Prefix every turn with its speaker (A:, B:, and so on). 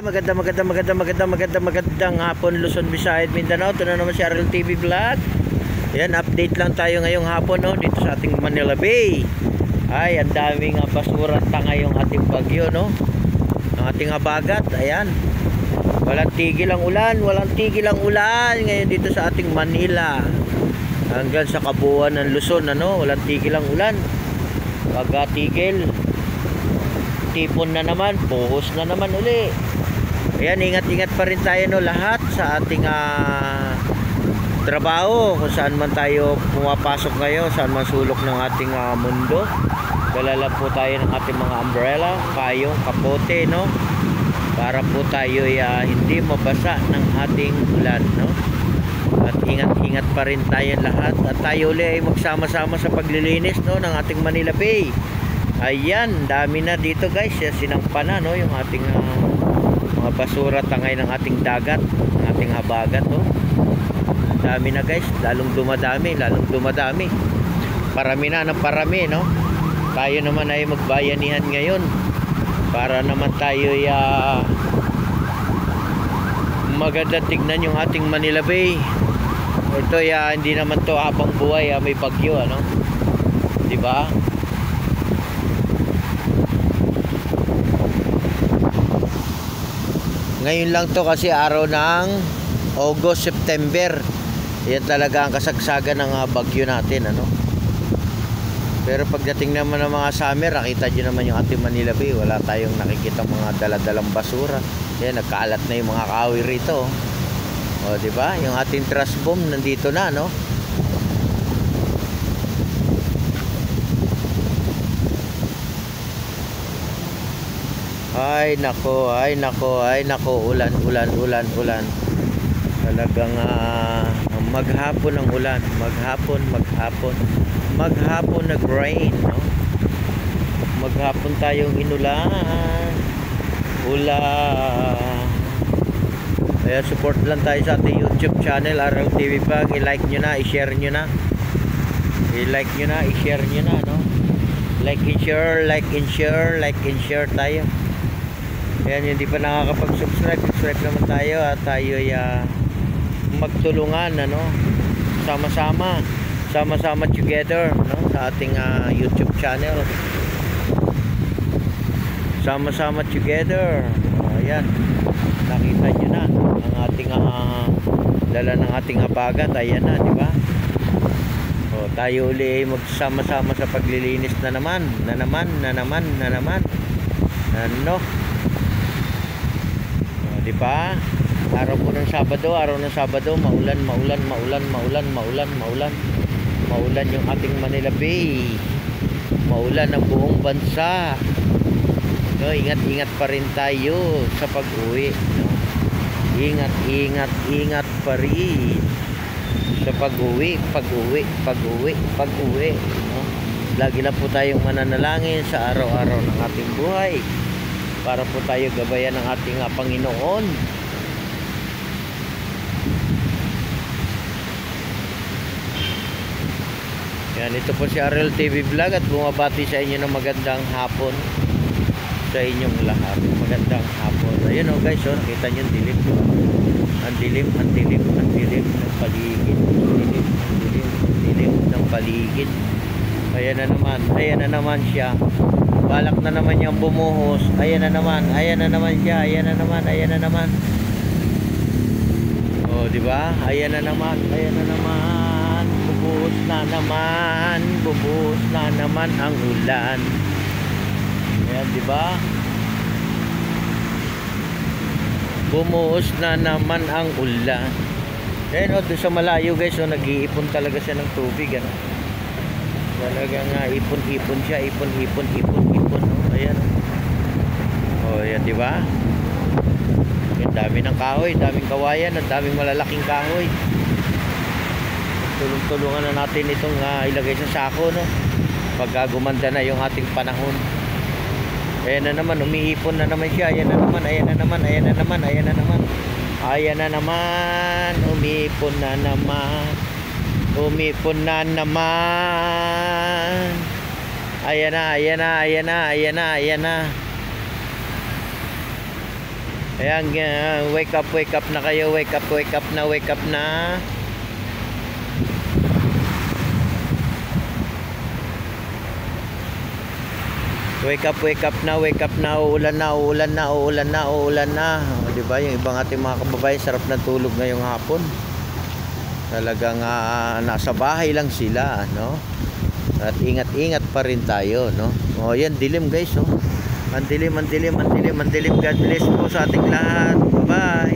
A: Magandang hapon Luzon, Visayas, Mindanao. Ito na naman si RL TV Vlog. Yan, update lang tayo ngayong hapon dito sa ating Manila Bay. Ay, ang daming basura ngayong ating bagyo ng ating habagat. Ayan, walang tigil ang ulan ngayon dito sa ating Manila hanggang sa kabuuan ng Luzon. Walang tigil ang ulan. Pagkatigil, tipon na naman, buhos na naman uli. Ayan, ingat-ingat pa rin tayo lahat sa ating trabaho, kung saan man tayo pumapasok ngayon, saan man sulok ng ating mundo. Dala po tayo ng ating mga umbrella, payong, kapote, para po tayo hindi mabasa ng ating ulan, At ingat-ingat pa rin tayo lahat, at tayo ulit ay magsama-sama sa paglilinis ng ating Manila Bay. Ayan, dami na dito guys, sinampa na yung ating mga basura tangay ng ating dagat, ng ating habagat. Dami na guys, lalong dumadami. Parami na ng parami, Tayo naman ay magbayanihan ngayon para naman tayo maganda tignan yung ating Manila Bay. Ito hindi naman to habang buhay may bagyo, di ba? Ngayon lang to kasi araw ng August, September. Yan talaga ang kasagsagan ng bagyo natin, Pero pagdating naman ng mga summer, nakita nyo naman yung ating Manila Bay. Wala tayong nakikita mga daladalang basura. Yan, nagkaalat na yung mga kahoy rito. O, diba? Yung ating trash bomb nandito na, Ay nako, ulan. Talagang maghapon ang ulan, maghapon nag-rain, Maghapon tayong inulan. Kaya support lang tayo sa ating YouTube channel, RL TV Vlog. I-like nyo na, i-share nyo na. I-share nyo na, Like and share tayo. Ayan, hindi pa nakakapag-subscribe, subscribe naman tayo at tayo magtulungan, sama-sama together, sa ating YouTube channel. Sama-sama together. Ayan, nakita nyo na ang ating dala ng ating habagat. Ayan na, di ba? O, tayo uli magsama-sama sa paglilinis na naman. Di ba? Araw ng Sabado, maulan yung ating Manila Bay. Maulan ang buong bansa. Ingat pa rin tayo sa pag-uwi, Ingat pa rin sa pag-uwi, Lagi na po tayong mananalangin sa araw-araw ng ating buhay para po tayo gabayan ng ating Panginoon. Yan, ito po si RL TV Vlog at bumabati sa inyo ng magandang hapon sa inyong lahat. Magandang hapon. Ayun guys, nakita nyo dilim. Ang dilim ng paligid. Dilim ng paligid. Ayan na naman siya. Balak na naman niyang bumuhos. Ayan na naman siya. Ayan na naman. O, di ba? Ayan na naman. Bubuhos na naman ang ulan. Ayan, di ba? Bumuhos na naman ang ulan. Ayan, doon sa malayo guys, nag-iipon talaga siya ng tubig, Talagang ipon siya, ipon. Ayan. Ayan, di ba? Ang dami ng kahoy, daming kawayan, ang daming malalaking kahoy. Tulungan na natin itong ilagay sa sako, pagka gumanda na yung ating panahon. Ayan na naman, umiipon na naman siya. Ayan na naman. Umipon na naman. Ayan na. Ayan, wake up na kayo, wake up na, wake up na. Wake up na, wake up na, uulan na, uulan na, uulan na, uulan na. O, diba, yung ibang ating mga kababayan, sarap na tulog ngayong hapon. Talagang nasa bahay lang sila, no? At ingat-ingat pa rin tayo, no? O, yan, dilim guys, oh. Ang dilim, ang dilim, ang dilim, ang dilim. God bless po sa ating lahat. Bye-bye.